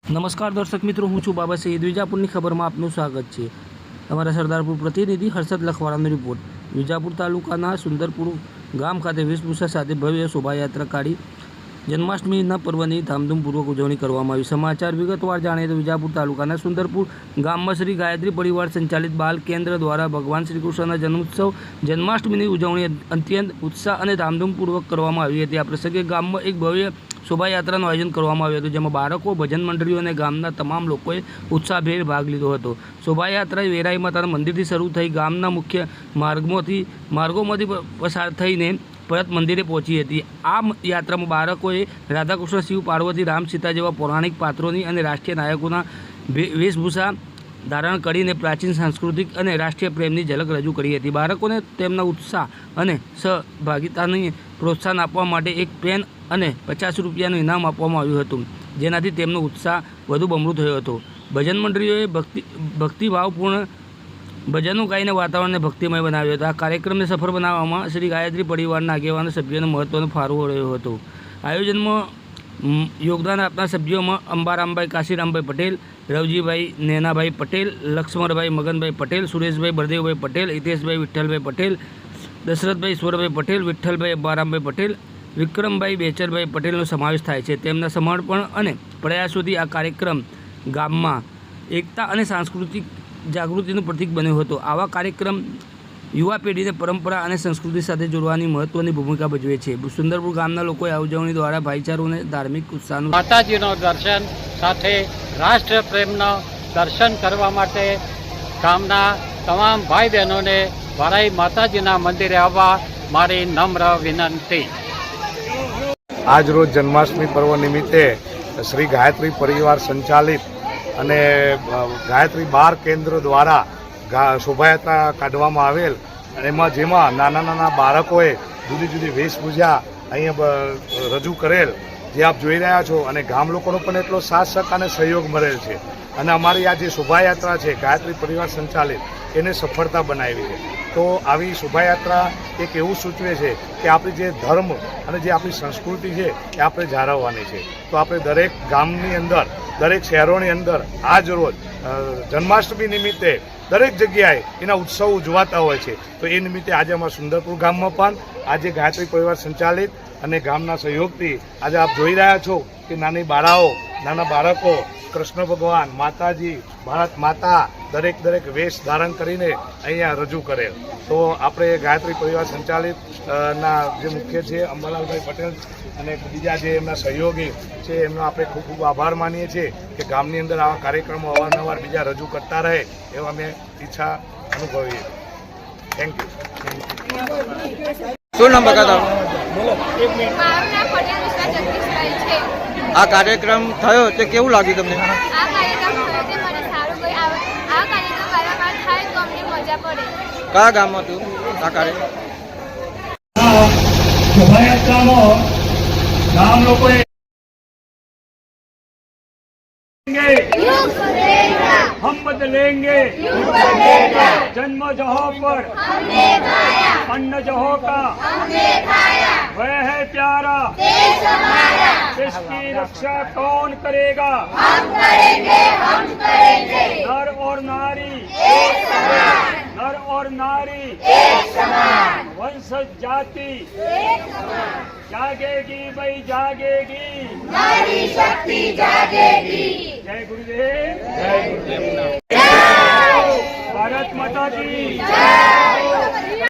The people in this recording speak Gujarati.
નમસ્કાર દર્શક મિત્રો, હું છું બાબા સૈયદ. વિજાપુરની ખબરમાં આપનું સ્વાગત છે. અમારા સરદારપુર પ્રતિનિધિ હર્ષદ લખવાડાનો રિપોર્ટ. વિજાપુર તાલુકાના સુંદરપુર ગામ ખાતે વેશભૂષા સાથે ભવ્ય શોભાયાત્રા કાઢી જન્માષ્ટમીના પર્વની ધામધૂમપૂર્વક ઉજવણી કરવામાં આવી. સમાચાર વિગતવાર જાણીએ તો વિજાપુર તાલુકાના સુંદરપુર ગામમાં શ્રી ગાયત્રી પરિવાર સંચાલિત બાલ કેન્દ્ર દ્વારા ભગવાન શ્રી કૃષ્ણના જન્મોત્સવ જન્માષ્ટમીની ઉજવણી અત્યંત ઉત્સાહ અને ધામધૂમપૂર્વક કરવામાં આવી હતી. આ પ્રસંગે ગામમાં એક ભવ્ય શોભાયાત્રાનું આયોજન કરવામાં આવ્યું હતું, જેમાં બાળકો, ભજન મંડળીઓ અને ગામના તમામ લોકોએ ઉત્સાહભેર ભાગ લીધો હતો. શોભાયાત્રા વેરાઈ માતાના મંદિરથી શરૂ થઈ ગામના મુખ્ય માર્ગોમાંથી પસાર થઈને પરત મંદિરે પહોંચી હતી. આ યાત્રામાં બાળકોએ રાધાકૃષ્ણ, શિવ પાર્વતી, રામ સીતા જેવા પૌરાણિક પાત્રોની અને રાષ્ટ્રીય નાયકોના વેશભૂષા ધારણ કરીને પ્રાચીન સાંસ્કૃતિક અને રાષ્ટ્રીય પ્રેમની ઝલક રજૂ કરી હતી. બાળકોને તેમના ઉત્સાહ અને સહભાગિતાને પ્રોત્સાહન આપવા માટે એક પેન અને 50 રૂપિયાનું ઇનામ આપવામાં આવ્યું હતું, જેનાથી તેમનો ઉત્સાહ વધુ બમણો થયો હતો. ભજન મંડળીઓએ ભક્તિભાવપૂર્ણ ભજનો ગાઈને વાતાવરણને ભક્તિમય બનાવ્યું હતું. આ કાર્યક્રમને સફળ બનાવવામાં શ્રી ગાયત્રી પરિવારના આગેવાનો સભ્યોનો મહત્વનો ફાળો રહ્યો હતો. આયોજનમાં યોગદાન આપનાર સભ્યોમાં અંબારામભાઈ કાશીરામભાઈ પટેલ, રવજીભાઈ નેનાભાઈ પટેલ, લક્ષ્મણભાઈ મગનભાઈ પટેલ, સુરેશભાઈ બળદેવભાઈ પટેલ, હિતેશભાઈ વિઠ્ઠલભાઈ પટેલ, દશરથભાઈ ઈશ્વરભાઈ પટેલ, વિઠ્ઠલભાઈ અંબારામભાઈ પટેલ, વિક્રમભાઈ બેચરભાઈ પટેલનો સમાવેશ થાય છે. તેમના સમર્પણ અને પ્રયાસોથી આ કાર્યક્રમ ગામમાં એકતા અને સાંસ્કૃતિક જાગૃતિનું પ્રતીક બન્યો હતો. આવા કાર્યક્રમ યુવા પેઢીને પરંપરા અને સંસ્કૃતિ સાથે જોડવાની મહત્વની ભૂમિકા ભજવે છે. સુંદરપુર ગામના લોકોએ આ ઉજવણી દ્વારા ભાઈચારો અને ધાર્મિક ઉત્સાહનું માતાજીનો દર્શન સાથે રાષ્ટ્ર પ્રેમનો દર્શન કરવા માટે ગામના તમામ ભાઈ બહેનોને વરાઈ માતાજીના મંદિરે આવવા મારી નમ્ર વિનંતી. આજ રોજ જન્માષ્ટમી પર્વ નિમિત્તે શ્રી ગાયત્રી પરિવાર સંચાલિત અને ગાયત્રી બાર કેન્દ્ર દ્વારા શોભાયાત્રા કાઢવામાં આવેલ, જેમાં નાના બાળકોએ જુદી જુદી વેશભૂષા અહીંયા રજૂ કરેલ, જે આપ જોઈ રહ્યા છો. અને ગામ લોકોનો પણ એટલો સાથ સહકાર અને સહયોગ મળેલ છે. અને અમારી આ જે શોભાયાત્રા છે ગાયત્રી પરિવાર સંચાલિત, એને સફળતા બનાવી છે. તો આવી શોભાયાત્રા એક એવું સૂચવે છે કે આપણી જે ધર્મ અને જે આપણી સંસ્કૃતિ છે એ આપણે જાળવવાની છે. તો આપણે દરેક ગામની અંદર, દરેક શહેરોની અંદર આજ રોજ જન્માષ્ટમી નિમિત્તે દરેક જગ્યાએ એના ઉત્સવ ઉજવાતા હોય છે. તો એ નિમિત્તે આજે અમારા સુંદરપુર ગામમાં પણ આજે ગાયત્રી પરિવાર સંચાલિત અને ગામના સહયોગથી આજે આપ જોઈ રહ્યા છો કે નાના બાળકો કૃષ્ણ ભગવાન, માતાજી, ભારત માતા દરેક વેશ ધારણ કરીને અહીંયા રજૂ કરેલ. તો આપણે ગાયત્રી પરિવાર સંચાલિત ના જે મુખ્ય છે અંબાલાલભાઈ પટેલ અને બીજા જે એમના સહયોગી છે એમનો આપણે ખૂબ ખૂબ આભાર માનીએ છીએ કે ગામની અંદર આવા કાર્યક્રમો અવારનવાર બીજા રજૂ કરતા રહે એવા અમે ઈચ્છા અનુભવીએ. Thank you. શું નામ બતાવો? આ કાર્યક્રમ થયો તે કેવું લાગ્યું તમને? આ કાર્યક્રમ થયો તે મને સારું ગયું. આ કાર્યક્રમ વારંવાર થાય તો અમને મજા પડે. કયા ગામમાં હતું આ કાર્યક્રમ? શોભાયાત્રામાં ગામ લોકોએ हम बदलेंगे जन्म जहाँ पर अन्न जहाँ का वह है प्यारा, देश की रक्षा कौन करेगा? हम करेंगे, हम करेंगे। नर और नारी एक समान, नर और नारी एक समान, वंशज जाति एक समान, जागेगी भाई जागेगी, नारी शक्ति जागेगी. जय गुरुदेव, जय गुरुदेव. भारत माता की जय.